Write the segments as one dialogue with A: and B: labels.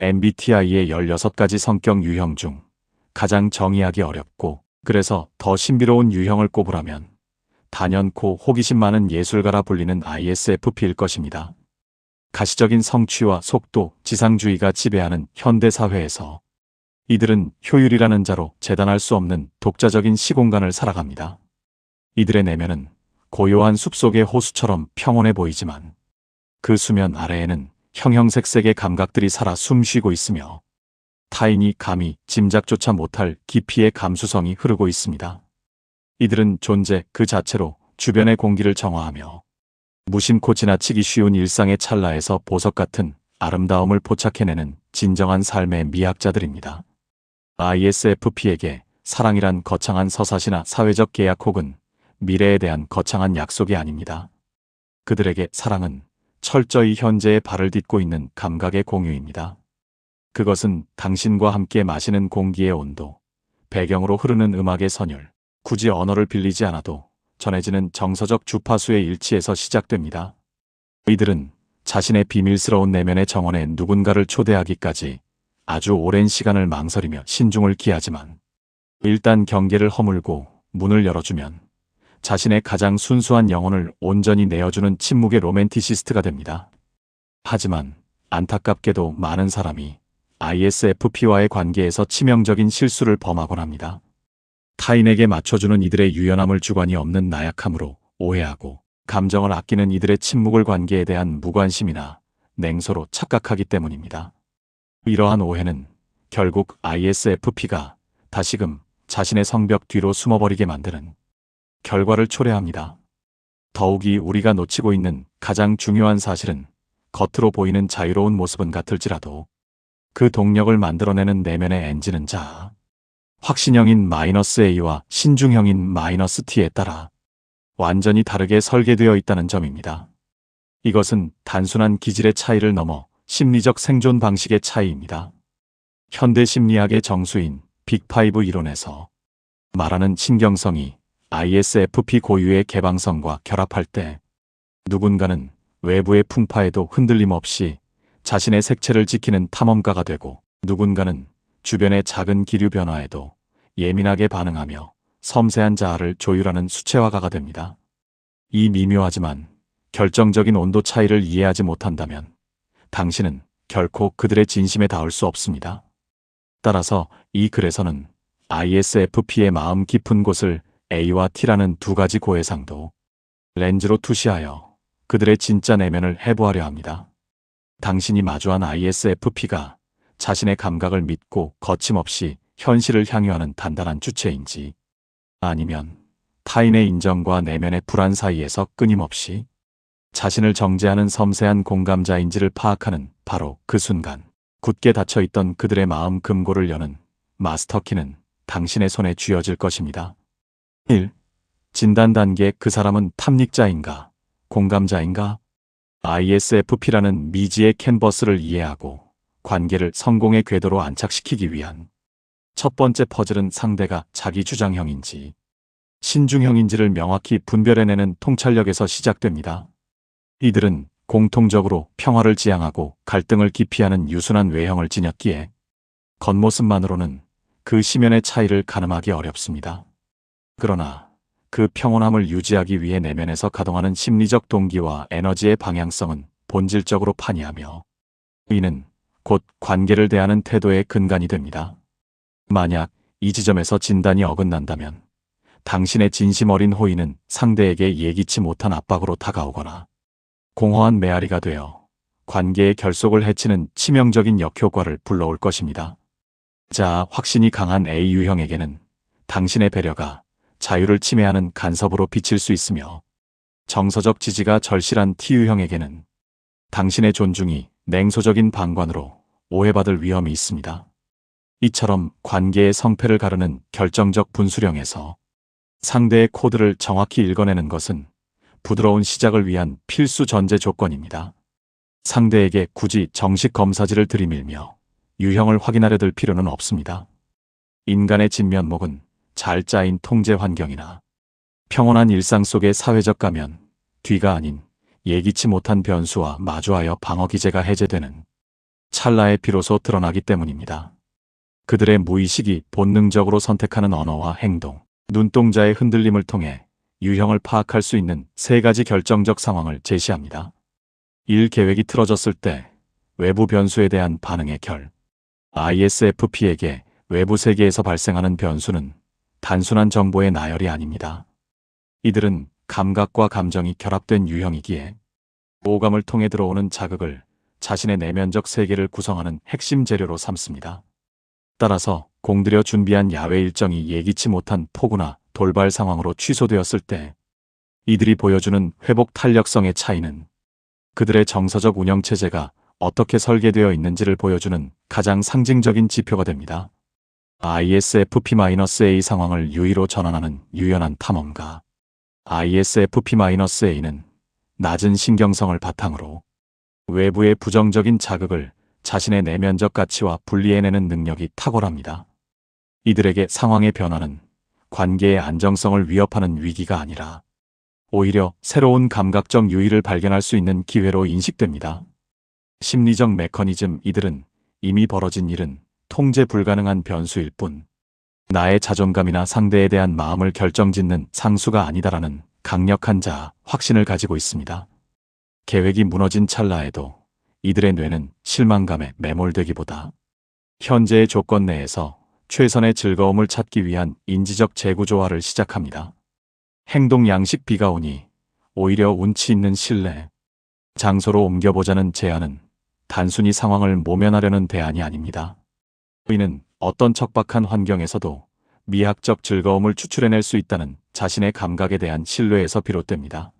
A: MBTI의 16가지 성격 유형 중 가장 정의하기 어렵고 그래서 더 신비로운 유형을 꼽으라면 단연코 호기심 많은 예술가라 불리는 ISFP일 것입니다. 가시적인 성취와 속도, 지상주의가 지배하는 현대사회에서 이들은 효율이라는 자로 재단할 수 없는 독자적인 시공간을 살아갑니다. 이들의 내면은 고요한 숲속의 호수처럼 평온해 보이지만 그 수면 아래에는 형형색색의 감각들이 살아 숨쉬고 있으며 타인이 감히 짐작조차 못할 깊이의 감수성이 흐르고 있습니다. 이들은 존재 그 자체로 주변의 공기를 정화하며 무심코 지나치기 쉬운 일상의 찰나에서 보석 같은 아름다움을 포착해내는 진정한 삶의 미학자들입니다. ISFP에게 사랑이란 거창한 서사시나 사회적 계약 혹은 미래에 대한 거창한 약속이 아닙니다. 그들에게 사랑은 철저히 현재에 발을 딛고 있는 감각의 공유입니다. 그것은 당신과 함께 마시는 공기의 온도, 배경으로 흐르는 음악의 선율, 굳이 언어를 빌리지 않아도 전해지는 정서적 주파수의 일치에서 시작됩니다. 이들은 자신의 비밀스러운 내면의 정원에 누군가를 초대하기까지 아주 오랜 시간을 망설이며 신중을 기하지만 일단 경계를 허물고 문을 열어주면 자신의 가장 순수한 영혼을 온전히 내어주는 침묵의 로맨티시스트가 됩니다. 하지만 안타깝게도 많은 사람이 ISFP와의 관계에서 치명적인 실수를 범하곤 합니다. 타인에게 맞춰주는 이들의 유연함을 주관이 없는 나약함으로 오해하고 감정을 아끼는 이들의 침묵을 관계에 대한 무관심이나 냉소로 착각하기 때문입니다. 이러한 오해는 결국 ISFP가 다시금 자신의 성벽 뒤로 숨어버리게 만드는 결과를 초래합니다. 더욱이 우리가 놓치고 있는 가장 중요한 사실은 겉으로 보이는 자유로운 모습은 같을지라도 그 동력을 만들어내는 내면의 엔진은 자아, 확신형인 -A와 신중형인 -T에 따라 완전히 다르게 설계되어 있다는 점입니다. 이것은 단순한 기질의 차이를 넘어 심리적 생존 방식의 차이입니다. 현대 심리학의 정수인 빅5 이론에서 말하는 신경성이 ISFP 고유의 개방성과 결합할 때 누군가는 외부의 풍파에도 흔들림 없이 자신의 색채를 지키는 탐험가가 되고 누군가는 주변의 작은 기류 변화에도 예민하게 반응하며 섬세한 자아를 조율하는 수채화가가 됩니다. 이 미묘하지만 결정적인 온도 차이를 이해하지 못한다면 당신은 결코 그들의 진심에 닿을 수 없습니다. 따라서 이 글에서는 ISFP의 마음 깊은 곳을 A와 T라는 두 가지 고해상도 렌즈로 투시하여 그들의 진짜 내면을 해부하려 합니다. 당신이 마주한 ISFP가 자신의 감각을 믿고 거침없이 현실을 향유하는 단단한 주체인지 아니면 타인의 인정과 내면의 불안 사이에서 끊임없이 자신을 정죄하는 섬세한 공감자인지를 파악하는 바로 그 순간 굳게 닫혀있던 그들의 마음 금고를 여는 마스터키는 당신의 손에 쥐어질 것입니다. 1. 진단 단계 그 사람은 탐닉자인가? 공감자인가? ISFP라는 미지의 캔버스를 이해하고 관계를 성공의 궤도로 안착시키기 위한 첫 번째 퍼즐은 상대가 자기 주장형인지 신중형인지를 명확히 분별해내는 통찰력에서 시작됩니다. 이들은 공통적으로 평화를 지향하고 갈등을 기피하는 유순한 외형을 지녔기에 겉모습만으로는 그 심연의 차이를 가늠하기 어렵습니다. 그러나 그 평온함을 유지하기 위해 내면에서 가동하는 심리적 동기와 에너지의 방향성은 본질적으로 판이하며 이는 곧 관계를 대하는 태도의 근간이 됩니다. 만약 이 지점에서 진단이 어긋난다면 당신의 진심 어린 호의는 상대에게 예기치 못한 압박으로 다가오거나 공허한 메아리가 되어 관계의 결속을 해치는 치명적인 역효과를 불러올 것입니다. 자, 확신이 강한 A 유형에게는 당신의 배려가 자유를 침해하는 간섭으로 비칠 수 있으며 정서적 지지가 절실한 T 유형에게는 당신의 존중이 냉소적인 방관으로 오해받을 위험이 있습니다. 이처럼 관계의 성패를 가르는 결정적 분수령에서 상대의 코드를 정확히 읽어내는 것은 부드러운 시작을 위한 필수 전제 조건입니다. 상대에게 굳이 정식 검사지를 들이밀며 유형을 확인하려 들 필요는 없습니다. 인간의 진면목은 잘 짜인 통제 환경이나 평온한 일상 속의 사회적 가면, 뒤가 아닌 예기치 못한 변수와 마주하여 방어 기제가 해제되는 찰나에 비로소 드러나기 때문입니다. 그들의 무의식이 본능적으로 선택하는 언어와 행동, 눈동자의 흔들림을 통해 유형을 파악할 수 있는 세 가지 결정적 상황을 제시합니다. 1. 계획이 틀어졌을 때 외부 변수에 대한 반응의 결. ISFP에게 외부 세계에서 발생하는 변수는 단순한 정보의 나열이 아닙니다. 이들은 감각과 감정이 결합된 유형이기에 오감을 통해 들어오는 자극을 자신의 내면적 세계를 구성하는 핵심 재료로 삼습니다. 따라서 공들여 준비한 야외 일정이 예기치 못한 폭우나 돌발 상황으로 취소되었을 때 이들이 보여주는 회복 탄력성의 차이는 그들의 정서적 운영체제가 어떻게 설계되어 있는지를 보여주는 가장 상징적인 지표가 됩니다. ISFP-A 상황을 유의로 전환하는 유연한 탐험가. ISFP-A는 낮은 신경성을 바탕으로 외부의 부정적인 자극을 자신의 내면적 가치와 분리해내는 능력이 탁월합니다. 이들에게 상황의 변화는 관계의 안정성을 위협하는 위기가 아니라 오히려 새로운 감각적 유의를 발견할 수 있는 기회로 인식됩니다. 심리적 메커니즘. 이들은 이미 벌어진 일은 통제 불가능한 변수일 뿐 나의 자존감이나 상대에 대한 마음을 결정짓는 상수가 아니다라는 강력한 자아, 확신을 가지고 있습니다. 계획이 무너진 찰나에도 이들의 뇌는 실망감에 매몰되기보다 현재의 조건 내에서 최선의 즐거움을 찾기 위한 인지적 재구조화를 시작합니다. 행동 양식. 비가 오니 오히려 운치 있는 신뢰. 장소로 옮겨보자는 제안은 단순히 상황을 모면하려는 대안이 아닙니다. 이는 어떤 척박한 환경에서도 미학적 즐거움을 추출해낼 수 있다는 자신의 감각에 대한 신뢰에서 비롯됩니다.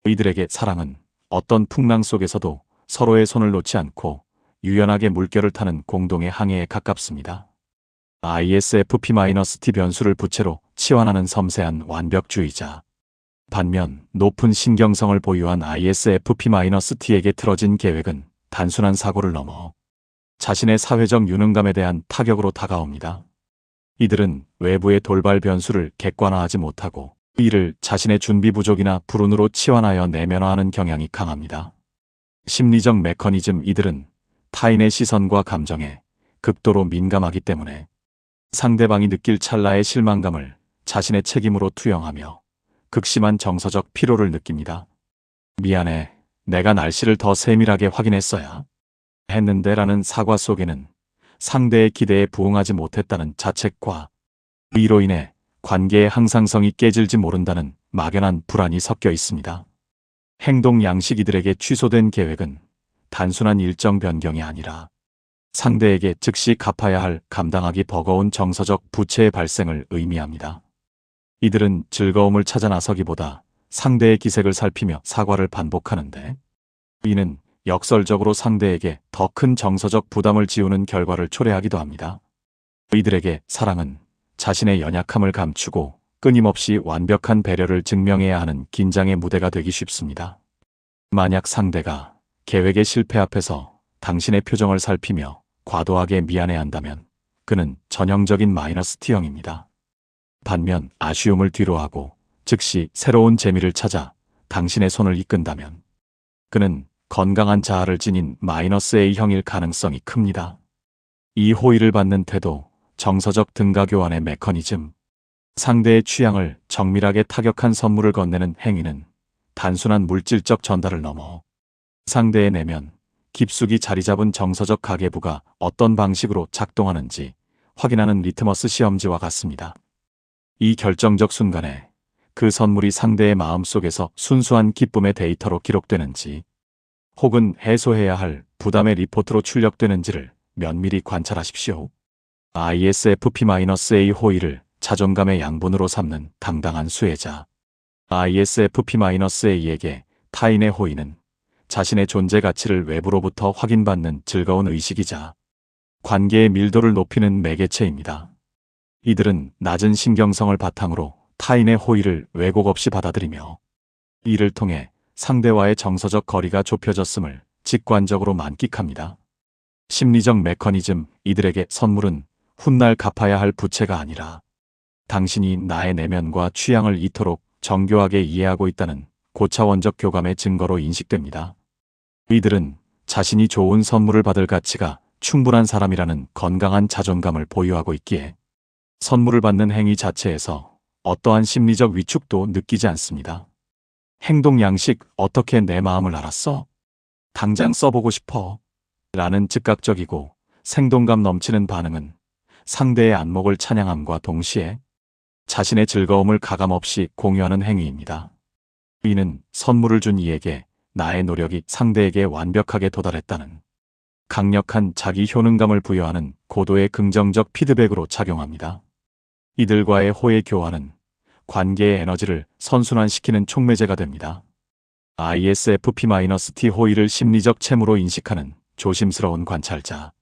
A: 이들에게 사랑은 어떤 풍랑 속에서도 서로의 손을 놓지 않고 유연하게 물결을 타는 공동의 항해에 가깝습니다. ISFP-T 변수를 부채로 치환하는 섬세한 완벽주의자. 반면 높은 신경성을 보유한 ISFP-T에게 틀어진 계획은 단순한 사고를 넘어 자신의 사회적 유능감에 대한 타격으로 다가옵니다. 이들은 외부의 돌발 변수를 객관화하지 못하고 이를 자신의 준비 부족이나 불운으로 치환하여 내면화하는 경향이 강합니다. 심리적 메커니즘. 이들은 타인의 시선과 감정에 극도로 민감하기 때문에 상대방이 느낄 찰나의 실망감을 자신의 책임으로 투영하며 극심한 정서적 피로를 느낍니다. 미안해, 내가 날씨를 더 세밀하게 확인했어야 했는데 라는 사과 속에는 상대의 기대에 부응하지 못했다는 자책과 이로 인해 관계의 항상성이 깨질지 모른다는 막연한 불안이 섞여 있습니다. 행동 양식. 이들에게 취소된 계획은 단순한 일정 변경이 아니라 상대에게 즉시 갚아야 할 감당하기 버거운 정서적 부채의 발생을 의미합니다. 이들은 즐거움을 찾아 나서기보다 상대의 기색을 살피며 사과를 반복하는데 이는 역설적으로 상대에게 더 큰 정서적 부담을 지우는 결과를 초래하기도 합니다. 이들에게 사랑은 자신의 연약함을 감추고 끊임없이 완벽한 배려를 증명해야 하는 긴장의 무대가 되기 쉽습니다. 만약 상대가 계획의 실패 앞에서 당신의 표정을 살피며 과도하게 미안해한다면 그는 전형적인 T형입니다. 반면 아쉬움을 뒤로하고 즉시 새로운 재미를 찾아 당신의 손을 이끈다면 그는 건강한 자아를 지닌 A형일 가능성이 큽니다. 이 호의를 받는 태도, 정서적 등가 교환의 메커니즘. 상대의 취향을 정밀하게 타격한 선물을 건네는 행위는 단순한 물질적 전달을 넘어 상대의 내면, 깊숙이 자리잡은 정서적 가계부가 어떤 방식으로 작동하는지 확인하는 리트머스 시험지와 같습니다. 이 결정적 순간에 그 선물이 상대의 마음속에서 순수한 기쁨의 데이터로 기록되는지 혹은 해소해야 할 부담의 리포트로 출력되는지를 면밀히 관찰하십시오. ISFP-A 호의를 자존감의 양분으로 삼는 당당한 수혜자. ISFP-A에게 타인의 호의는 자신의 존재 가치를 외부로부터 확인받는 즐거운 의식이자 관계의 밀도를 높이는 매개체입니다. 이들은 낮은 신경성을 바탕으로 타인의 호의를 왜곡 없이 받아들이며 이를 통해 상대와의 정서적 거리가 좁혀졌음을 직관적으로 만끽합니다. 심리적 메커니즘. 이들에게 선물은 훗날 갚아야 할 부채가 아니라 당신이 나의 내면과 취향을 이토록 정교하게 이해하고 있다는 고차원적 교감의 증거로 인식됩니다. 이들은 자신이 좋은 선물을 받을 가치가 충분한 사람이라는 건강한 자존감을 보유하고 있기에 선물을 받는 행위 자체에서 어떠한 심리적 위축도 느끼지 않습니다. 행동 양식 어떻게 내 마음을 알았어? 당장 써보고 싶어. 라는 즉각적이고 생동감 넘치는 반응은 상대의 안목을 찬양함과 동시에 자신의 즐거움을 가감없이 공유하는 행위입니다. 이는 선물을 준 이에게 나의 노력이 상대에게 완벽하게 도달했다는 강력한 자기 효능감을 부여하는 고도의 긍정적 피드백으로 작용합니다. 이들과의 호의 교환은 관계의 에너지를 선순환시키는 촉매제가 됩니다. ISFP-T 호의를 심리적 채무로 인식하는 조심스러운 관찰자.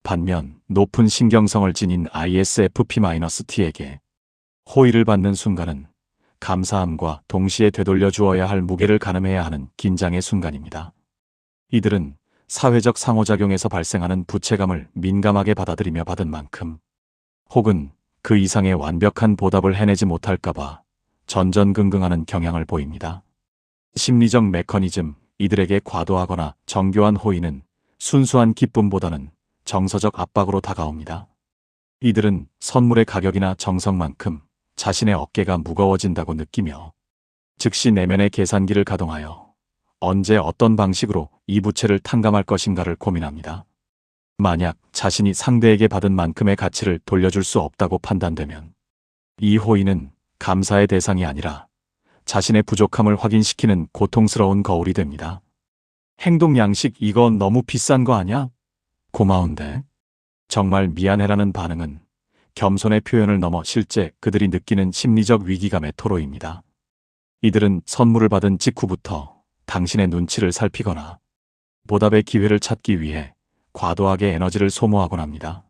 A: 반면 높은 신경성을 지닌 ISFP-T에게 호의를 받는 순간은 감사함과 동시에 되돌려 주어야 할 무게를 가늠해야 하는 긴장의 순간입니다. 이들은 사회적 상호작용에서 발생하는 부채감을 민감하게 받아들이며 받은 만큼 혹은 그 이상의 완벽한 보답을 해내지 못할까봐 전전긍긍하는 경향을 보입니다. 심리적 메커니즘, 이들에게 과도하거나 정교한 호의는 순수한 기쁨보다는 정서적 압박으로 다가옵니다. 이들은 선물의 가격이나 정성만큼 자신의 어깨가 무거워진다고 느끼며 즉시 내면의 계산기를 가동하여 언제 어떤 방식으로 이 부채를 탕감할 것인가를 고민합니다. 만약 자신이 상대에게 받은 만큼의 가치를 돌려줄 수 없다고 판단되면 이 호의는 감사의 대상이 아니라 자신의 부족함을 확인시키는 고통스러운 거울이 됩니다. 행동 양식 이거 너무 비싼 거 아냐? 고마운데. 정말 미안해라는 반응은 겸손의 표현을 넘어 실제 그들이 느끼는 심리적 위기감의 토로입니다. 이들은 선물을 받은 직후부터 당신의 눈치를 살피거나 보답의 기회를 찾기 위해 과도하게 에너지를 소모하곤 합니다.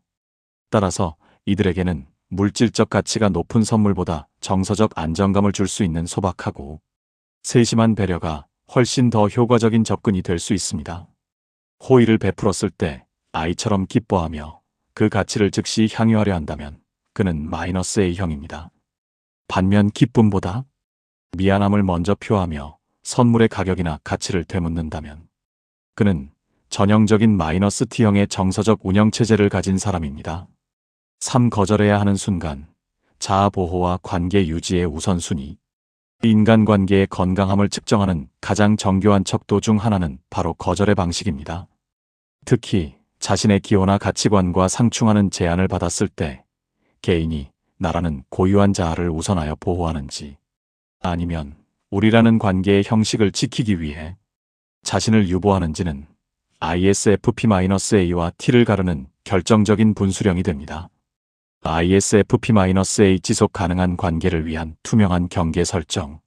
A: 따라서 이들에게는 물질적 가치가 높은 선물보다 정서적 안정감을 줄 수 있는 소박하고 세심한 배려가 훨씬 더 효과적인 접근이 될 수 있습니다. 호의를 베풀었을 때 아이처럼 기뻐하며 그 가치를 즉시 향유하려 한다면 그는 -A형입니다. 반면 기쁨보다 미안함을 먼저 표하며 선물의 가격이나 가치를 되묻는다면 그는 전형적인 -T형의 정서적 운영체제를 가진 사람입니다. 3. 거절해야 하는 순간, 자아보호와 관계 유지의 우선순위. 인간관계의 건강함을 측정하는 가장 정교한 척도 중 하나는 바로 거절의 방식입니다. 특히 자신의 기호나 가치관과 상충하는 제안을 받았을 때 개인이 나라는 고유한 자아를 우선하여 보호하는지 아니면 우리라는 관계의 형식을 지키기 위해 자신을 유보하는지는 ISFP-A와 T를 가르는 결정적인 분수령이 됩니다. ISFP-A 지속 가능한 관계를 위한 투명한 경계 설정.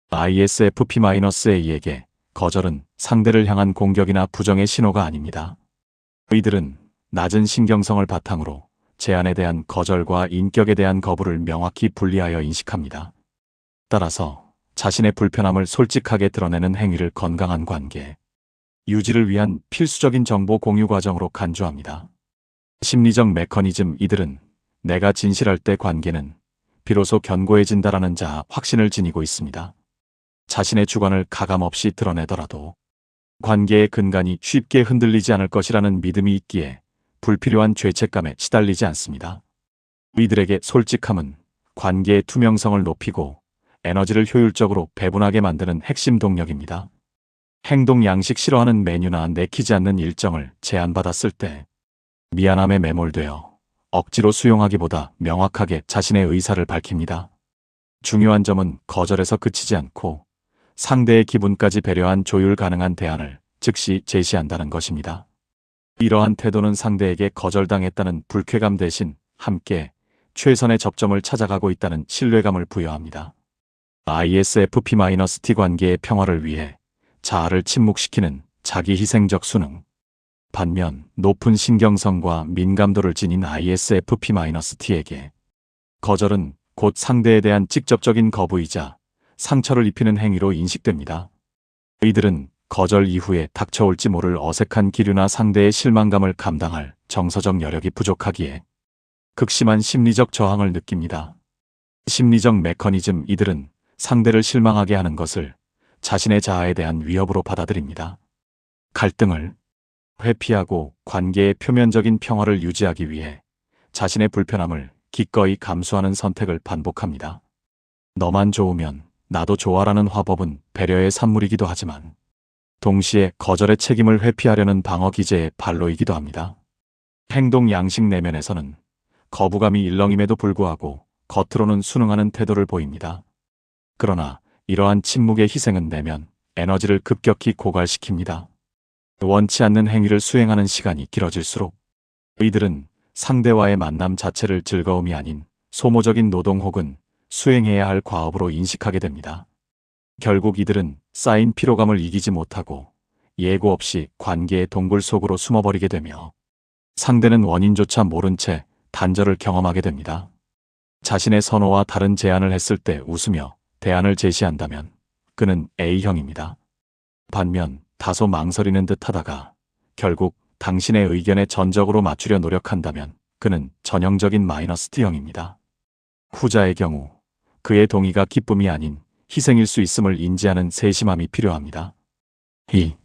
A: ISFP-A에게 거절은 상대를 향한 공격이나 부정의 신호가 아닙니다. 이들은 낮은 신경성을 바탕으로 제안에 대한 거절과 인격에 대한 거부를 명확히 분리하여 인식합니다. 따라서 자신의 불편함을 솔직하게 드러내는 행위를 건강한 관계 유지를 위한 필수적인 정보 공유 과정으로 간주합니다. 심리적 메커니즘. 이들은 내가 진실할 때 관계는 비로소 견고해진다라는 자아 확신을 지니고 있습니다. 자신의 주관을 가감없이 드러내더라도 관계의 근간이 쉽게 흔들리지 않을 것이라는 믿음이 있기에 불필요한 죄책감에 시달리지 않습니다. 이들에게 솔직함은 관계의 투명성을 높이고 에너지를 효율적으로 배분하게 만드는 핵심 동력입니다. 행동 양식 싫어하는 메뉴나 내키지 않는 일정을 제안받았을 때 미안함에 매몰되어 억지로 수용하기보다 명확하게 자신의 의사를 밝힙니다. 중요한 점은 거절에서 그치지 않고 상대의 기분까지 배려한 조율 가능한 대안을 즉시 제시한다는 것입니다. 이러한 태도는 상대에게 거절당했다는 불쾌감 대신 함께 최선의 접점을 찾아가고 있다는 신뢰감을 부여합니다. ISFP-T 관계의 평화를 위해 자아를 침묵시키는 자기희생적 수능. 반면 높은 신경성과 민감도를 지닌 ISFP-T에게 거절은 곧 상대에 대한 직접적인 거부이자 상처를 입히는 행위로 인식됩니다. 이들은 거절 이후에 닥쳐올지 모를 어색한 기류나 상대의 실망감을 감당할 정서적 여력이 부족하기에 극심한 심리적 저항을 느낍니다. 심리적 메커니즘. 이들은 상대를 실망하게 하는 것을 자신의 자아에 대한 위협으로 받아들입니다. 갈등을 회피하고 관계의 표면적인 평화를 유지하기 위해 자신의 불편함을 기꺼이 감수하는 선택을 반복합니다. 너만 좋으면 나도 좋아라는 화법은 배려의 산물이기도 하지만 동시에 거절의 책임을 회피하려는 방어 기제의 발로이기도 합니다. 행동 양식 내면에서는 거부감이 일렁임에도 불구하고 겉으로는 순응하는 태도를 보입니다. 그러나 이러한 침묵의 희생은 내면 에너지를 급격히 고갈시킵니다. 원치 않는 행위를 수행하는 시간이 길어질수록 이들은 상대와의 만남 자체를 즐거움이 아닌 소모적인 노동 혹은 수행해야 할 과업으로 인식하게 됩니다. 결국 이들은 쌓인 피로감을 이기지 못하고 예고 없이 관계의 동굴 속으로 숨어버리게 되며 상대는 원인조차 모른 채 단절을 경험하게 됩니다. 자신의 선호와 다른 제안을 했을 때 웃으며 대안을 제시한다면 그는 A형입니다. 반면 다소 망설이는 듯 하다가 결국 당신의 의견에 전적으로 맞추려 노력한다면 그는 전형적인 마이너스 T형입니다. 후자의 경우 그의 동의가 기쁨이 아닌 희생일 수 있음을 인지하는 세심함이 필요합니다. 이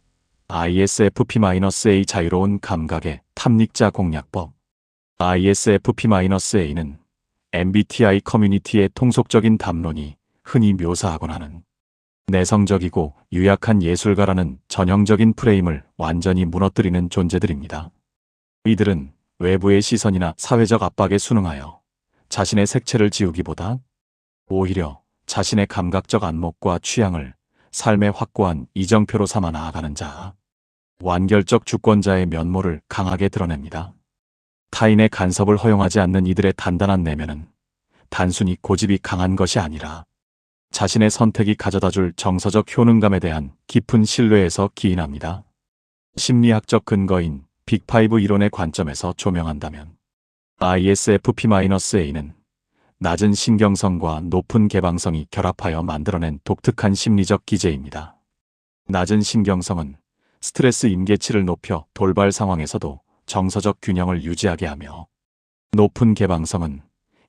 A: ISFP-A 자유로운 감각의 탐닉자 공략법. ISFP-A는 MBTI 커뮤니티의 통속적인 담론이 흔히 묘사하곤 하는 내성적이고 유약한 예술가라는 전형적인 프레임을 완전히 무너뜨리는 존재들입니다. 이들은 외부의 시선이나 사회적 압박에 순응하여 자신의 색채를 지우기보다 오히려 자신의 감각적 안목과 취향을 삶의 확고한 이정표로 삼아 나아가는 자, 완결적 주권자의 면모를 강하게 드러냅니다. 타인의 간섭을 허용하지 않는 이들의 단단한 내면은 단순히 고집이 강한 것이 아니라 자신의 선택이 가져다줄 정서적 효능감에 대한 깊은 신뢰에서 기인합니다. 심리학적 근거인 빅5 이론의 관점에서 조명한다면 ISFP-A는 낮은 신경성과 높은 개방성이 결합하여 만들어낸 독특한 심리적 기제입니다. 낮은 신경성은 스트레스 임계치를 높여 돌발 상황에서도 정서적 균형을 유지하게 하며 높은 개방성은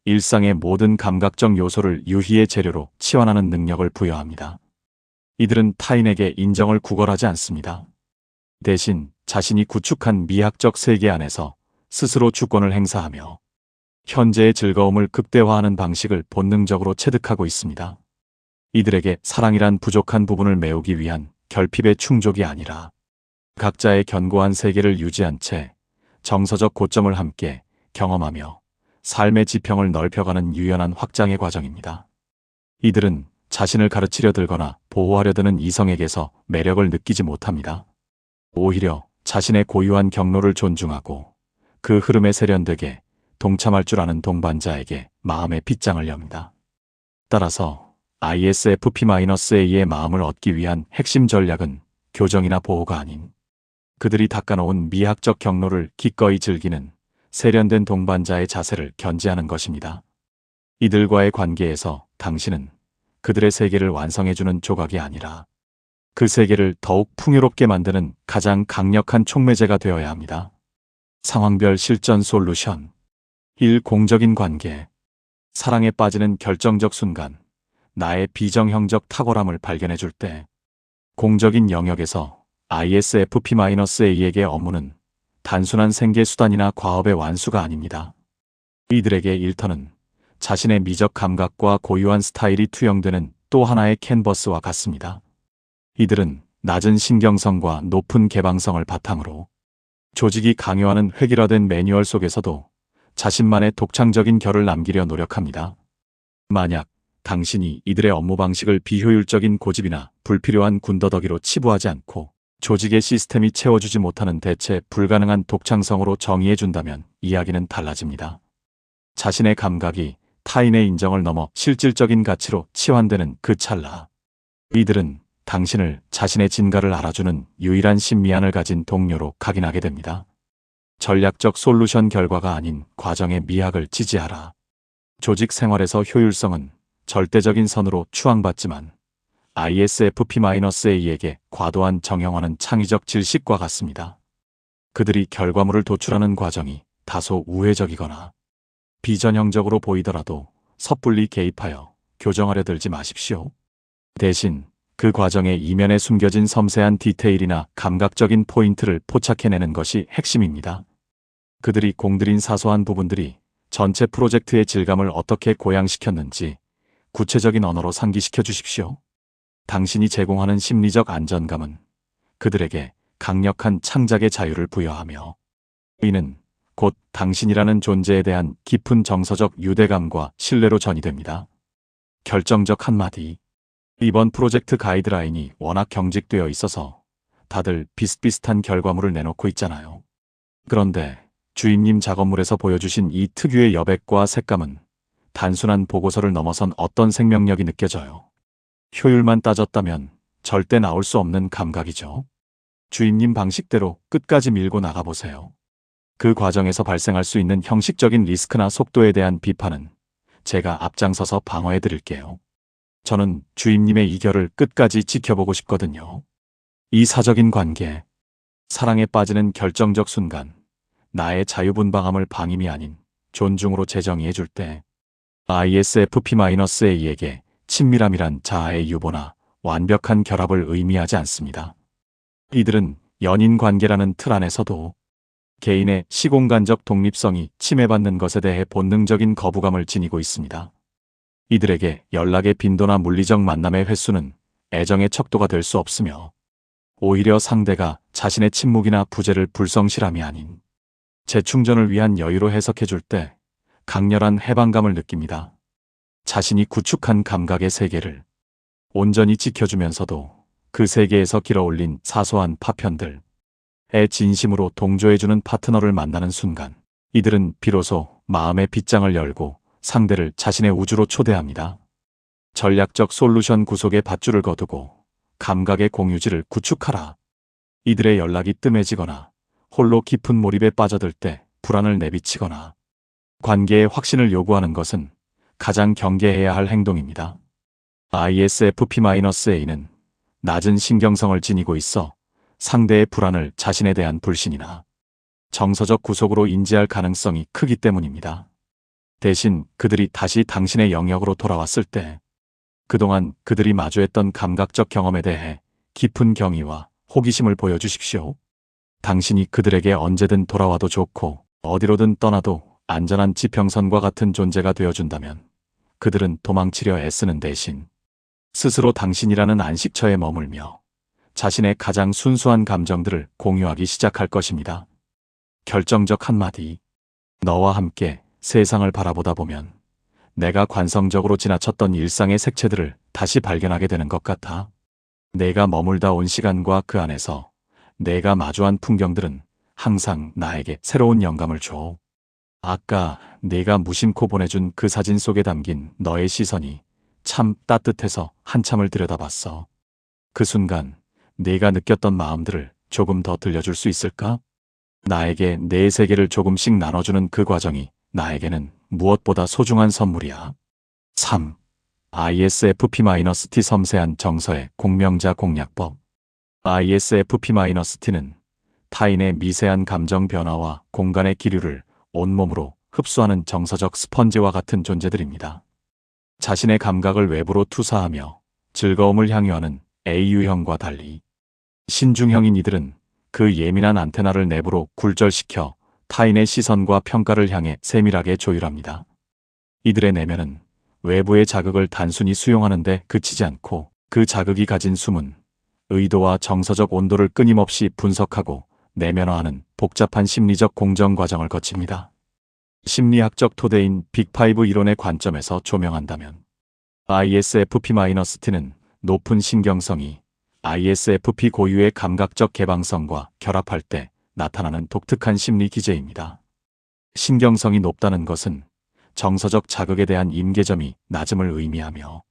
A: 일상의 모든 감각적 요소를 유희의 재료로 치환하는 능력을 부여합니다. 이들은 타인에게 인정을 구걸하지 않습니다. 대신 자신이 구축한 미학적 세계 안에서 스스로 주권을 행사하며 현재의 즐거움을 극대화하는 방식을 본능적으로 체득하고 있습니다. 이들에게 사랑이란 부족한 부분을 메우기 위한 결핍의 충족이 아니라 각자의 견고한 세계를 유지한 채 정서적 고점을 함께 경험하며 삶의 지평을 넓혀가는 유연한 확장의 과정입니다. 이들은 자신을 가르치려 들거나 보호하려 드는 이성에게서 매력을 느끼지 못합니다. 오히려 자신의 고유한 경로를 존중하고 그 흐름에 세련되게 동참할 줄 아는 동반자에게 마음의 빗장을 엽니다. 따라서 ISFP-A의 마음을 얻기 위한 핵심 전략은 교정이나 보호가 아닌 그들이 닦아놓은 미학적 경로를 기꺼이 즐기는 세련된 동반자의 자세를 견지하는 것입니다. 이들과의 관계에서 당신은 그들의 세계를 완성해주는 조각이 아니라 그 세계를 더욱 풍요롭게 만드는 가장 강력한 촉매제가 되어야 합니다. 상황별 실전 솔루션. 1. 공적인 관계. 사랑에 빠지는 결정적 순간, 나의 비정형적 탁월함을 발견해 줄 때, 공적인 영역에서 ISFP-A의 업무는 단순한 생계수단이나 과업의 완수가 아닙니다. 이들에게 일터는 자신의 미적 감각과 고유한 스타일이 투영되는 또 하나의 캔버스와 같습니다. 이들은 낮은 신경성과 높은 개방성을 바탕으로 조직이 강요하는 획일화된 매뉴얼 속에서도 자신만의 독창적인 결을 남기려 노력합니다. 만약 당신이 이들의 업무 방식을 비효율적인 고집이나 불필요한 군더더기로 치부하지 않고 조직의 시스템이 채워주지 못하는 대체 불가능한 독창성으로 정의해준다면 이야기는 달라집니다. 자신의 감각이 타인의 인정을 넘어 실질적인 가치로 치환되는 그 찰나, 이들은 당신을 자신의 진가를 알아주는 유일한 신미안을 가진 동료로 각인하게 됩니다. 전략적 솔루션 결과가 아닌 과정의 미학을 지지하라. 조직 생활에서 효율성은 절대적인 선으로 추앙받지만 ISFP-A에게 과도한 정형화는 창의적 질식과 같습니다. 그들이 결과물을 도출하는 과정이 다소 우회적이거나 비전형적으로 보이더라도 섣불리 개입하여 교정하려 들지 마십시오. 대신 그 과정의 이면에 숨겨진 섬세한 디테일이나 감각적인 포인트를 포착해내는 것이 핵심입니다. 그들이 공들인 사소한 부분들이 전체 프로젝트의 질감을 어떻게 고양시켰는지 구체적인 언어로 상기시켜 주십시오. 당신이 제공하는 심리적 안전감은 그들에게 강력한 창작의 자유를 부여하며, 이는 곧 당신이라는 존재에 대한 깊은 정서적 유대감과 신뢰로 전이됩니다. 결정적 한마디. 이번 프로젝트 가이드라인이 워낙 경직되어 있어서 다들 비슷비슷한 결과물을 내놓고 있잖아요. 그런데 주임님 작업물에서 보여주신 이 특유의 여백과 색감은 단순한 보고서를 넘어선 어떤 생명력이 느껴져요. 효율만 따졌다면 절대 나올 수 없는 감각이죠. 주임님 방식대로 끝까지 밀고 나가보세요. 그 과정에서 발생할 수 있는 형식적인 리스크나 속도에 대한 비판은 제가 앞장서서 방어해 드릴게요. 저는 주임님의 이 결을 끝까지 지켜보고 싶거든요. 이 사적인 관계, 사랑에 빠지는 결정적 순간, 나의 자유분방함을 방임이 아닌 존중으로 재정의해 줄 때, ISFP-A에게 친밀함이란 자아의 유보나 완벽한 결합을 의미하지 않습니다. 이들은 연인 관계라는 틀 안에서도 개인의 시공간적 독립성이 침해받는 것에 대해 본능적인 거부감을 지니고 있습니다. 이들에게 연락의 빈도나 물리적 만남의 횟수는 애정의 척도가 될 수 없으며, 오히려 상대가 자신의 침묵이나 부재를 불성실함이 아닌 재충전을 위한 여유로 해석해 줄 때 강렬한 해방감을 느낍니다. 자신이 구축한 감각의 세계를 온전히 지켜주면서도 그 세계에서 길어올린 사소한 파편들에 진심으로 동조해주는 파트너를 만나는 순간, 이들은 비로소 마음의 빗장을 열고 상대를 자신의 우주로 초대합니다. 전략적 솔루션 구속에 밧줄을 거두고 감각의 공유지를 구축하라. 이들의 연락이 뜸해지거나 홀로 깊은 몰입에 빠져들 때 불안을 내비치거나 관계의 확신을 요구하는 것은 가장 경계해야 할 행동입니다. ISFP-A는 낮은 신경성을 지니고 있어 상대의 불안을 자신에 대한 불신이나 정서적 구속으로 인지할 가능성이 크기 때문입니다. 대신 그들이 다시 당신의 영역으로 돌아왔을 때, 그동안 그들이 마주했던 감각적 경험에 대해 깊은 경의와 호기심을 보여주십시오. 당신이 그들에게 언제든 돌아와도 좋고 어디로든 떠나도 안전한 지평선과 같은 존재가 되어준다면, 그들은 도망치려 애쓰는 대신 스스로 당신이라는 안식처에 머물며 자신의 가장 순수한 감정들을 공유하기 시작할 것입니다. 결정적 한마디. 너와 함께 세상을 바라보다 보면 내가 관성적으로 지나쳤던 일상의 색채들을 다시 발견하게 되는 것 같아. 내가 머물다 온 시간과 그 안에서 내가 마주한 풍경들은 항상 나에게 새로운 영감을 줘. 아까 네가 무심코 보내준 그 사진 속에 담긴 너의 시선이 참 따뜻해서 한참을 들여다봤어. 그 순간 네가 느꼈던 마음들을 조금 더 들려줄 수 있을까? 나에게 내 세계를 조금씩 나눠주는 그 과정이 나에게는 무엇보다 소중한 선물이야. 3. ISFP-T 섬세한 정서의 공명자 공략법. ISFP-T는 타인의 미세한 감정 변화와 공간의 기류를 온몸으로 흡수하는 정서적 스펀지와 같은 존재들입니다. 자신의 감각을 외부로 투사하며 즐거움을 향유하는 A유형과 달리, 신중형인 이들은 그 예민한 안테나를 내부로 굴절시켜 타인의 시선과 평가를 향해 세밀하게 조율합니다. 이들의 내면은 외부의 자극을 단순히 수용하는 데 그치지 않고, 그 자극이 가진 숨은 의도와 정서적 온도를 끊임없이 분석하고 내면화하는 복잡한 심리적 공정 과정을 거칩니다. 심리학적 토대인 빅5 이론의 관점에서 조명한다면, ISFP-T는 높은 신경성이 ISFP 고유의 감각적 개방성과 결합할 때 나타나는 독특한 심리 기제입니다. 신경성이 높다는 것은 정서적 자극에 대한 임계점이 낮음을 의미하며,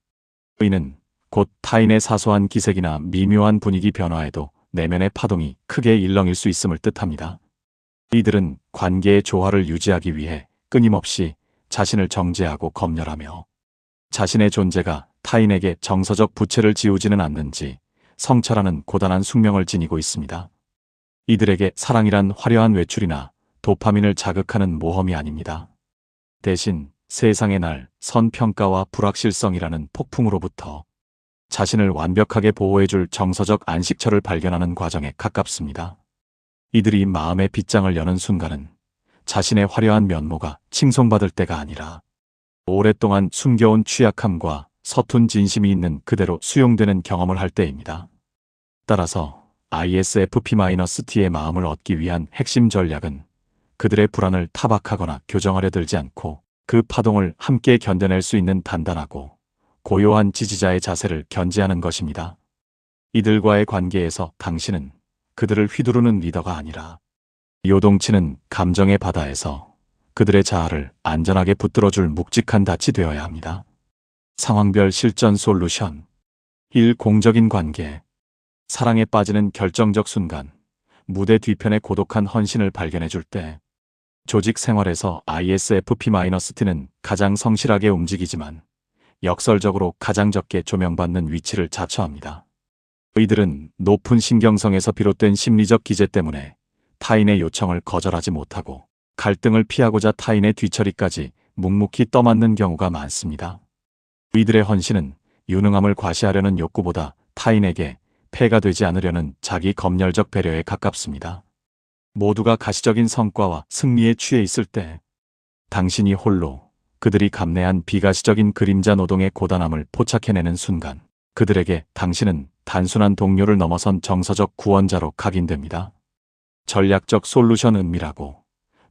A: 이는 곧 타인의 사소한 기색이나 미묘한 분위기 변화에도 내면의 파동이 크게 일렁일 수 있음을 뜻합니다. 이들은 관계의 조화를 유지하기 위해 끊임없이 자신을 정제하고 검열하며, 자신의 존재가 타인에게 정서적 부채를 지우지는 않는지 성찰하는 고단한 숙명을 지니고 있습니다. 이들에게 사랑이란 화려한 외출이나 도파민을 자극하는 모험이 아닙니다. 대신 세상의 날, 선평가와 불확실성이라는 폭풍으로부터 자신을 완벽하게 보호해줄 정서적 안식처를 발견하는 과정에 가깝습니다. 이들이 마음의 빗장을 여는 순간은 자신의 화려한 면모가 칭송받을 때가 아니라 오랫동안 숨겨온 취약함과 서툰 진심이 있는 그대로 수용되는 경험을 할 때입니다. 따라서 ISFP-T의 마음을 얻기 위한 핵심 전략은 그들의 불안을 타박하거나 교정하려 들지 않고 그 파동을 함께 견뎌낼 수 있는 단단하고 고요한 지지자의 자세를 견지하는 것입니다. 이들과의 관계에서 당신은 그들을 휘두르는 리더가 아니라 요동치는 감정의 바다에서 그들의 자아를 안전하게 붙들어줄 묵직한 닻이 되어야 합니다. 상황별 실전 솔루션 1. 공적인 관계. 사랑에 빠지는 결정적 순간, 무대 뒤편의 고독한 헌신을 발견해줄 때, 조직 생활에서 ISFP-T는 가장 성실하게 움직이지만 역설적으로 가장 적게 조명받는 위치를 자처합니다. 이들은 높은 신경성에서 비롯된 심리적 기제 때문에 타인의 요청을 거절하지 못하고 갈등을 피하고자 타인의 뒤처리까지 묵묵히 떠맡는 경우가 많습니다. 이들의 헌신은 유능함을 과시하려는 욕구보다 타인에게 폐가 되지 않으려는 자기 검열적 배려에 가깝습니다. 모두가 가시적인 성과와 승리에 취해 있을 때 당신이 홀로 그들이 감내한 비가시적인 그림자 노동의 고단함을 포착해내는 순간 그들에게 당신은 단순한 동료를 넘어선 정서적 구원자로 각인됩니다. 전략적 솔루션. 은밀하고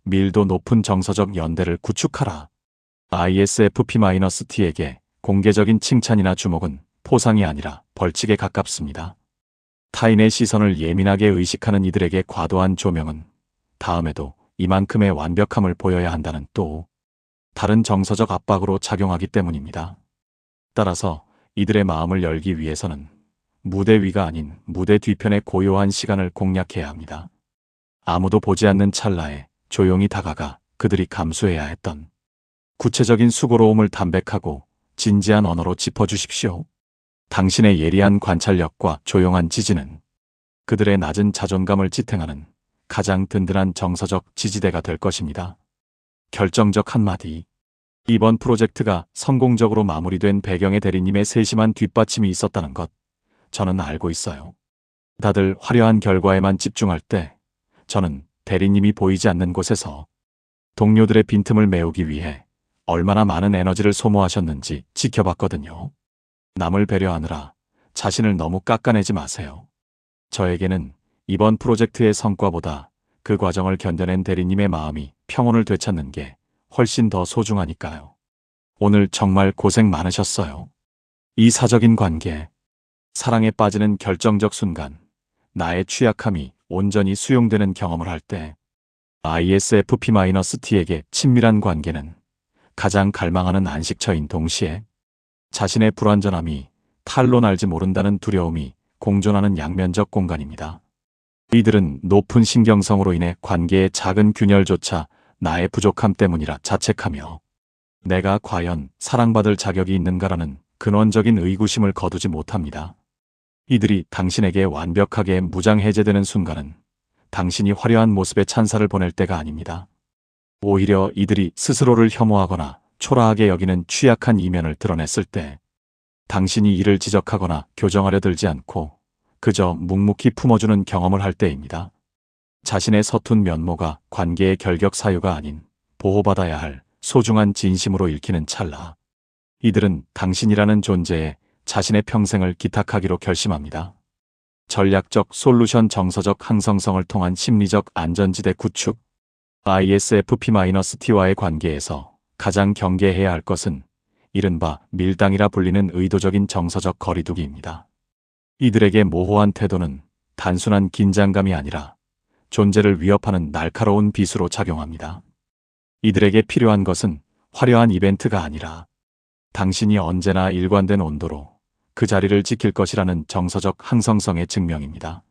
A: 밀도 높은 정서적 연대를 구축하라. ISFP-T에게 공개적인 칭찬이나 주목은 포상이 아니라 벌칙에 가깝습니다. 타인의 시선을 예민하게 의식하는 이들에게 과도한 조명은 다음에도 이만큼의 완벽함을 보여야 한다는 또 다른 정서적 압박으로 작용하기 때문입니다. 따라서 이들의 마음을 열기 위해서는 무대 위가 아닌 무대 뒤편의 고요한 시간을 공략해야 합니다. 아무도 보지 않는 찰나에 조용히 다가가 그들이 감수해야 했던 구체적인 수고로움을 담백하고 진지한 언어로 짚어주십시오. 당신의 예리한 관찰력과 조용한 지지는 그들의 낮은 자존감을 지탱하는 가장 든든한 정서적 지지대가 될 것입니다. 결정적 한마디. 이번 프로젝트가 성공적으로 마무리된 배경에 대리님의 세심한 뒷받침이 있었다는 것, 저는 알고 있어요. 다들 화려한 결과에만 집중할 때, 저는 대리님이 보이지 않는 곳에서 동료들의 빈틈을 메우기 위해 얼마나 많은 에너지를 소모하셨는지 지켜봤거든요. 남을 배려하느라 자신을 너무 깎아내지 마세요. 저에게는 이번 프로젝트의 성과보다 그 과정을 견뎌낸 대리님의 마음이 평온을 되찾는 게 훨씬 더 소중하니까요. 오늘 정말 고생 많으셨어요. 이사적인 관계. 사랑에 빠지는 결정적 순간, 나의 취약함이 온전히 수용되는 경험을 할 때 ISFP-T에게 친밀한 관계는 가장 갈망하는 안식처인 동시에 자신의 불완전함이 탈로 날지 모른다는 두려움이 공존하는 양면적 공간입니다. 이들은 높은 신경성으로 인해 관계의 작은 균열조차 나의 부족함 때문이라 자책하며 내가 과연 사랑받을 자격이 있는가라는 근원적인 의구심을 거두지 못합니다. 이들이 당신에게 완벽하게 무장해제되는 순간은 당신이 화려한 모습의 찬사를 보낼 때가 아닙니다. 오히려 이들이 스스로를 혐오하거나 초라하게 여기는 취약한 이면을 드러냈을 때 당신이 이를 지적하거나 교정하려 들지 않고 그저 묵묵히 품어주는 경험을 할 때입니다. 자신의 서툰 면모가 관계의 결격 사유가 아닌 보호받아야 할 소중한 진심으로 읽히는 찰나, 이들은 당신이라는 존재에 자신의 평생을 기탁하기로 결심합니다. 전략적 솔루션. 정서적 항성성을 통한 심리적 안전지대 구축. ISFP-T와의 관계에서 가장 경계해야 할 것은 이른바 밀당이라 불리는 의도적인 정서적 거리두기입니다. 이들에게 모호한 태도는 단순한 긴장감이 아니라 존재를 위협하는 날카로운 비수로 작용합니다. 이들에게 필요한 것은 화려한 이벤트가 아니라 당신이 언제나 일관된 온도로 그 자리를 지킬 것이라는 정서적 항성성의 증명입니다.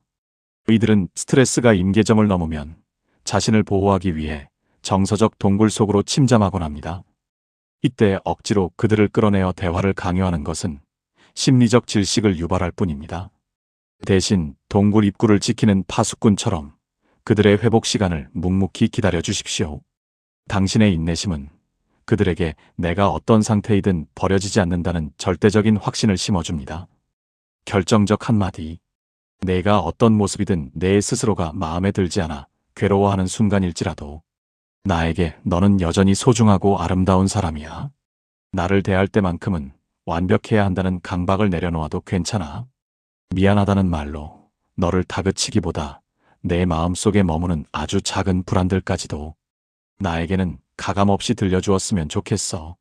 A: 이들은 스트레스가 임계점을 넘으면 자신을 보호하기 위해 정서적 동굴 속으로 침잠하곤 합니다. 이때 억지로 그들을 끌어내어 대화를 강요하는 것은 심리적 질식을 유발할 뿐입니다. 대신 동굴 입구를 지키는 파수꾼처럼 그들의 회복 시간을 묵묵히 기다려 주십시오. 당신의 인내심은 그들에게 내가 어떤 상태이든 버려지지 않는다는 절대적인 확신을 심어줍니다. 결정적 한마디. 내가 어떤 모습이든 내 스스로가 마음에 들지 않아 괴로워하는 순간일지라도 나에게 너는 여전히 소중하고 아름다운 사람이야. 나를 대할 때만큼은 완벽해야 한다는 강박을 내려놓아도 괜찮아. 미안하다는 말로 너를 다그치기보다 내 마음속에 머무는 아주 작은 불안들까지도 나에게는 가감없이 들려주었으면 좋겠어.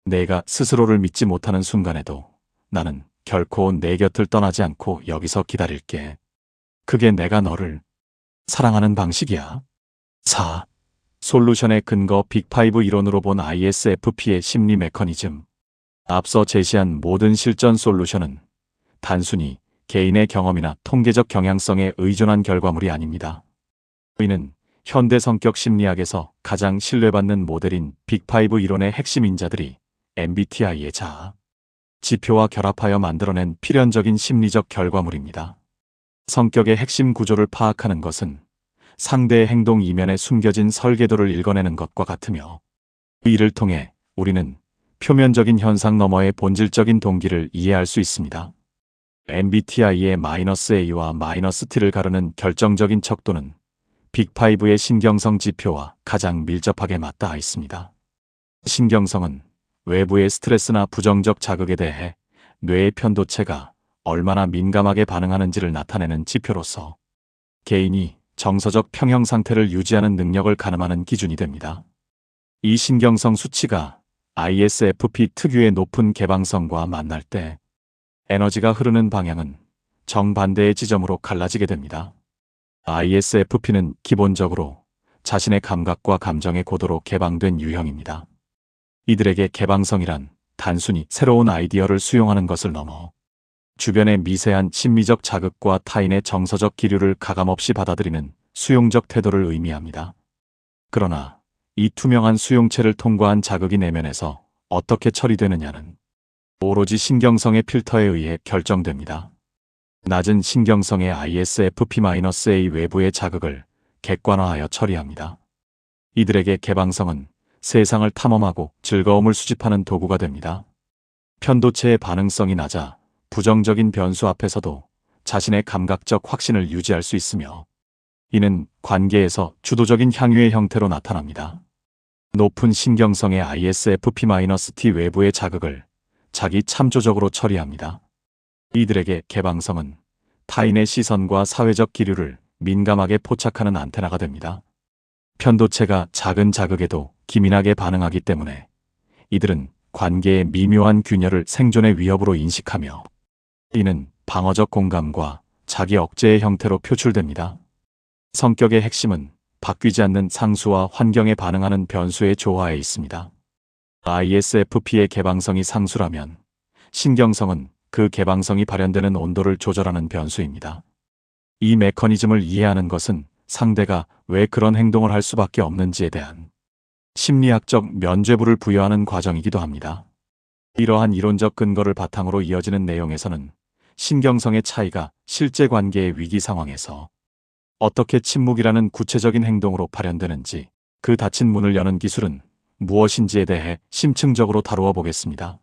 A: 내가 스스로를 믿지 못하는 순간에도 나는 결코 내 곁을 떠나지 않고 여기서 기다릴게. 그게 내가 너를 사랑하는 방식이야. 4. 솔루션의 근거 빅5 이론으로 본 ISFP의 심리 메커니즘. 앞서 제시한 모든 실전 솔루션은 단순히 개인의 경험이나 통계적 경향성에 의존한 결과물이 아닙니다. 이는 현대 성격 심리학에서 가장 신뢰받는 모델인 빅5 이론의 핵심 인자들이 MBTI의 자아, 지표와 결합하여 만들어낸 필연적인 심리적 결과물입니다. 성격의 핵심 구조를 파악하는 것은 상대의 행동 이면에 숨겨진 설계도를 읽어내는 것과 같으며 이를 통해 우리는 표면적인 현상 너머의 본질적인 동기를 이해할 수 있습니다. MBTI의 -A와 -T를 가르는 결정적인 척도는 빅5의 신경성 지표와 가장 밀접하게 맞닿아 있습니다. 신경성은 외부의 스트레스나 부정적 자극에 대해 뇌의 편도체가 얼마나 민감하게 반응하는지를 나타내는 지표로서 개인이 정서적 평형 상태를 유지하는 능력을 가늠하는 기준이 됩니다. 이 신경성 수치가 ISFP 특유의 높은 개방성과 만날 때 에너지가 흐르는 방향은 정반대의 지점으로 갈라지게 됩니다. ISFP는 기본적으로 자신의 감각과 감정에 고도로 개방된 유형입니다. 이들에게 개방성이란 단순히 새로운 아이디어를 수용하는 것을 넘어 주변의 미세한 심리적 자극과 타인의 정서적 기류를 가감없이 받아들이는 수용적 태도를 의미합니다. 그러나 이 투명한 수용체를 통과한 자극이 내면에서 어떻게 처리되느냐는 오로지 신경성의 필터에 의해 결정됩니다. 낮은 신경성의 ISFP-A 외부의 자극을 객관화하여 처리합니다. 이들에게 개방성은 세상을 탐험하고 즐거움을 수집하는 도구가 됩니다. 편도체의 반응성이 낮아 부정적인 변수 앞에서도 자신의 감각적 확신을 유지할 수 있으며 이는 관계에서 주도적인 향유의 형태로 나타납니다. 높은 신경성의 ISFP-T 외부의 자극을 자기 참조적으로 처리합니다. 이들에게 개방성은 타인의 시선과 사회적 기류를 민감하게 포착하는 안테나가 됩니다. 편도체가 작은 자극에도 기민하게 반응하기 때문에 이들은 관계의 미묘한 균열을 생존의 위협으로 인식하며 이는 방어적 공감과 자기 억제의 형태로 표출됩니다. 성격의 핵심은 바뀌지 않는 상수와 환경에 반응하는 변수의 조화에 있습니다. ISFP의 개방성이 상수라면 신경성은 그 개방성이 발현되는 온도를 조절하는 변수입니다. 이 메커니즘을 이해하는 것은 상대가 왜 그런 행동을 할 수밖에 없는지에 대한 심리학적 면죄부를 부여하는 과정이기도 합니다. 이러한 이론적 근거를 바탕으로 이어지는 내용에서는 신경성의 차이가 실제 관계의 위기 상황에서 어떻게 침묵이라는 구체적인 행동으로 발현되는지, 그 닫힌 문을 여는 기술은 무엇인지에 대해 심층적으로 다루어 보겠습니다.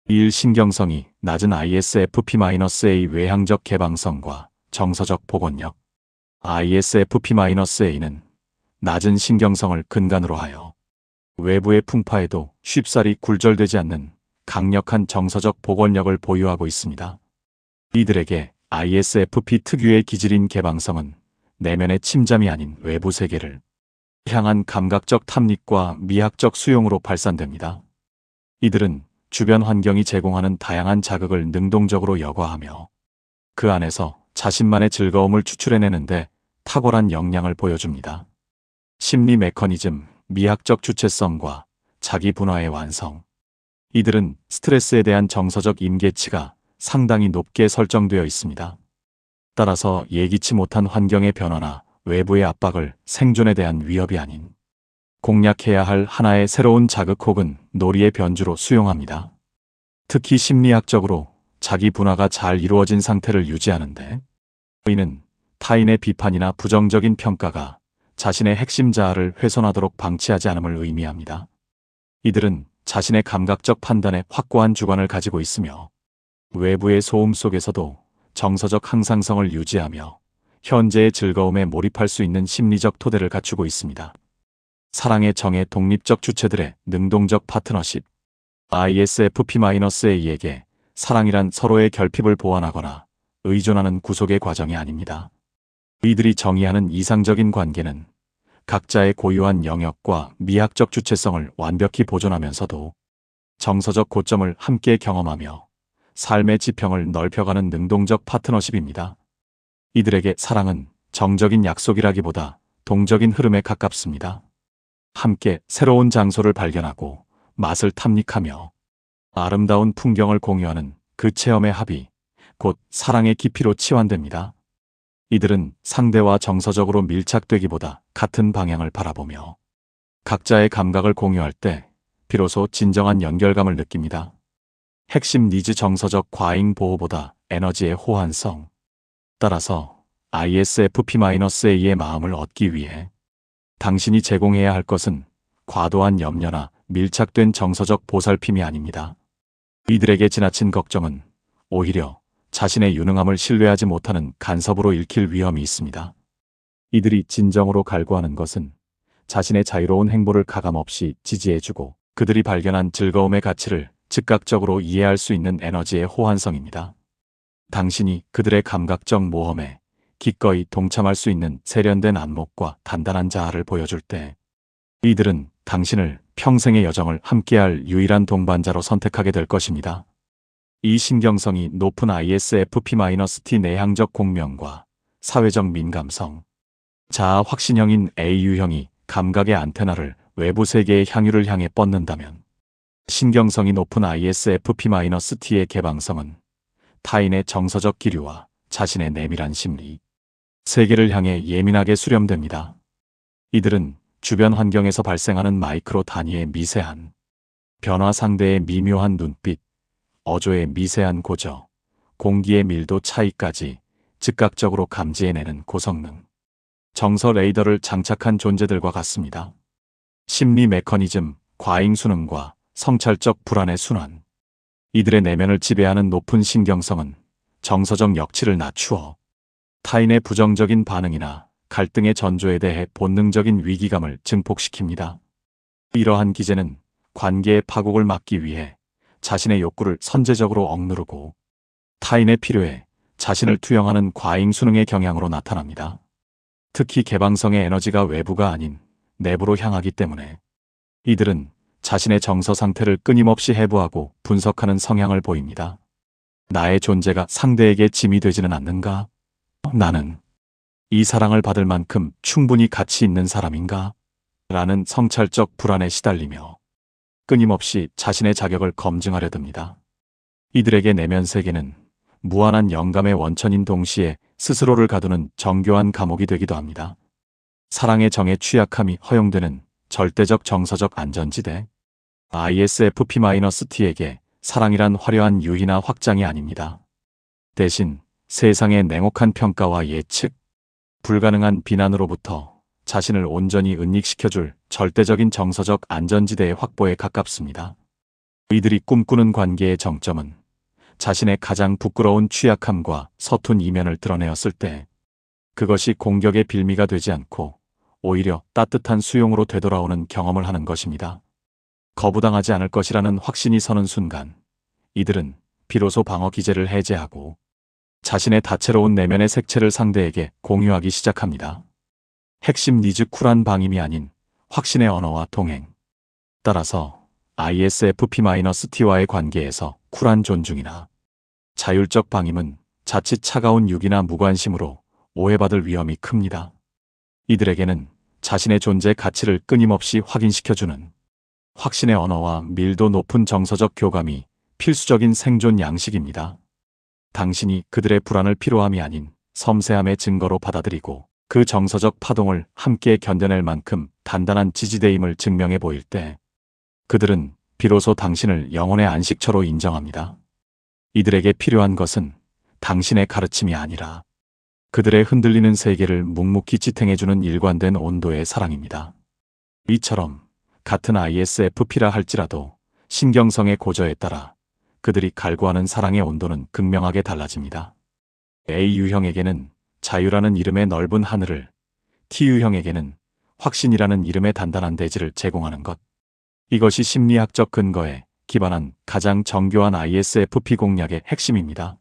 A: 1. 신경성이 낮은 ISFP-A 외향적 개방성과 정서적 복원력. ISFP-A는 낮은 신경성을 근간으로 하여 외부의 풍파에도 쉽사리 굴절되지 않는 강력한 정서적 복원력을 보유하고 있습니다. 이들에게 ISFP 특유의 기질인 개방성은 내면의 침잠이 아닌 외부 세계를 향한 감각적 탐닉과 미학적 수용으로 발산됩니다. 이들은 주변 환경이 제공하는 다양한 자극을 능동적으로 여과하며 그 안에서 자신만의 즐거움을 추출해내는데 탁월한 역량을 보여줍니다. 심리 메커니즘, 미학적 주체성과 자기 분화의 완성. 이들은 스트레스에 대한 정서적 임계치가 상당히 높게 설정되어 있습니다. 따라서 예기치 못한 환경의 변화나 외부의 압박을 생존에 대한 위협이 아닌 공략해야 할 하나의 새로운 자극 혹은 놀이의 변주로 수용합니다. 특히 심리학적으로 자기 분화가 잘 이루어진 상태를 유지하는데 이는 타인의 비판이나 부정적인 평가가 자신의 핵심 자아를 훼손하도록 방치하지 않음을 의미합니다. 이들은 자신의 감각적 판단에 확고한 주관을 가지고 있으며 외부의 소음 속에서도 정서적 항상성을 유지하며 현재의 즐거움에 몰입할 수 있는 심리적 토대를 갖추고 있습니다. 사랑의 정의 독립적 주체들의 능동적 파트너십. ISFP-A에게 사랑이란 서로의 결핍을 보완하거나 의존하는 구속의 과정이 아닙니다. 이들이 정의하는 이상적인 관계는 각자의 고유한 영역과 미학적 주체성을 완벽히 보존하면서도 정서적 고점을 함께 경험하며 삶의 지평을 넓혀가는 능동적 파트너십입니다. 이들에게 사랑은 정적인 약속이라기보다 동적인 흐름에 가깝습니다. 함께 새로운 장소를 발견하고 맛을 탐닉하며 아름다운 풍경을 공유하는 그 체험의 합이 곧 사랑의 깊이로 치환됩니다. 이들은 상대와 정서적으로 밀착되기보다 같은 방향을 바라보며 각자의 감각을 공유할 때 비로소 진정한 연결감을 느낍니다. 핵심 니즈 정서적 과잉 보호보다 에너지의 호환성. 따라서 ISFP-A의 마음을 얻기 위해 당신이 제공해야 할 것은 과도한 염려나 밀착된 정서적 보살핌이 아닙니다. 이들에게 지나친 걱정은 오히려 자신의 유능함을 신뢰하지 못하는 간섭으로 읽힐 위험이 있습니다. 이들이 진정으로 갈구하는 것은 자신의 자유로운 행보를 가감없이 지지해주고 그들이 발견한 즐거움의 가치를 즉각적으로 이해할 수 있는 에너지의 호환성입니다. 당신이 그들의 감각적 모험에 기꺼이 동참할 수 있는 세련된 안목과 단단한 자아를 보여줄 때 이들은 당신을 평생의 여정을 함께할 유일한 동반자로 선택하게 될 것입니다. 이 신경성이 높은 ISFP-T 내향적 공명과 사회적 민감성, 자아 확신형인 A 유형이 감각의 안테나를 외부 세계의 향유를 향해 뻗는다면 신경성이 높은 ISFP-T의 개방성은 타인의 정서적 기류와 자신의 내밀한 심리, 세계를 향해 예민하게 수렴됩니다. 이들은 주변 환경에서 발생하는 마이크로 단위의 미세한 변화, 상대의 미묘한 눈빛, 어조의 미세한 고저, 공기의 밀도 차이까지 즉각적으로 감지해내는 고성능, 정서 레이더를 장착한 존재들과 같습니다. 심리 메커니즘, 과잉 수능과 성찰적 불안의 순환. 이들의 내면을 지배하는 높은 신경성은 정서적 역치를 낮추어 타인의 부정적인 반응이나 갈등의 전조에 대해 본능적인 위기감을 증폭시킵니다. 이러한 기제는 관계의 파국을 막기 위해 자신의 욕구를 선제적으로 억누르고 타인의 필요에 자신을 투영하는 과잉 수능의 경향으로 나타납니다. 특히 개방성의 에너지가 외부가 아닌 내부로 향하기 때문에 이들은 자신의 정서 상태를 끊임없이 해부하고 분석하는 성향을 보입니다. 나의 존재가 상대에게 짐이 되지는 않는가? 나는 이 사랑을 받을 만큼 충분히 가치 있는 사람인가? 라는 성찰적 불안에 시달리며 끊임없이 자신의 자격을 검증하려 듭니다. 이들에게 내면 세계는 무한한 영감의 원천인 동시에 스스로를 가두는 정교한 감옥이 되기도 합니다. 사랑의 정에 취약함이 허용되는 절대적 정서적 안전지대. ISFP-T에게 사랑이란 화려한 유희나 확장이 아닙니다. 대신 세상의 냉혹한 평가와 예측, 불가능한 비난으로부터 자신을 온전히 은닉시켜줄 절대적인 정서적 안전지대의 확보에 가깝습니다. 이들이 꿈꾸는 관계의 정점은 자신의 가장 부끄러운 취약함과 서툰 이면을 드러내었을 때 그것이 공격의 빌미가 되지 않고 오히려 따뜻한 수용으로 되돌아오는 경험을 하는 것입니다. 거부당하지 않을 것이라는 확신이 서는 순간 이들은 비로소 방어 기제를 해제하고 자신의 다채로운 내면의 색채를 상대에게 공유하기 시작합니다. 핵심 니즈 쿨한 방임이 아닌 확신의 언어와 동행. 따라서 ISFP-T와의 관계에서 쿨한 존중이나 자율적 방임은 자칫 차가운 유기나 무관심으로 오해받을 위험이 큽니다. 이들에게는 자신의 존재 가치를 끊임없이 확인시켜주는 확신의 언어와 밀도 높은 정서적 교감이 필수적인 생존 양식입니다. 당신이 그들의 불안을 피로함이 아닌 섬세함의 증거로 받아들이고 그 정서적 파동을 함께 견뎌낼 만큼 단단한 지지대임을 증명해 보일 때 그들은 비로소 당신을 영혼의 안식처로 인정합니다. 이들에게 필요한 것은 당신의 가르침이 아니라 그들의 흔들리는 세계를 묵묵히 지탱해주는 일관된 온도의 사랑입니다. 이처럼 같은 ISFP라 할지라도 신경성의 고저에 따라 그들이 갈구하는 사랑의 온도는 극명하게 달라집니다. A 유형에게는 자유라는 이름의 넓은 하늘을, T 유형에게는 확신이라는 이름의 단단한 대지를 제공하는 것. 이것이 심리학적 근거에 기반한 가장 정교한 ISFP 공략의 핵심입니다.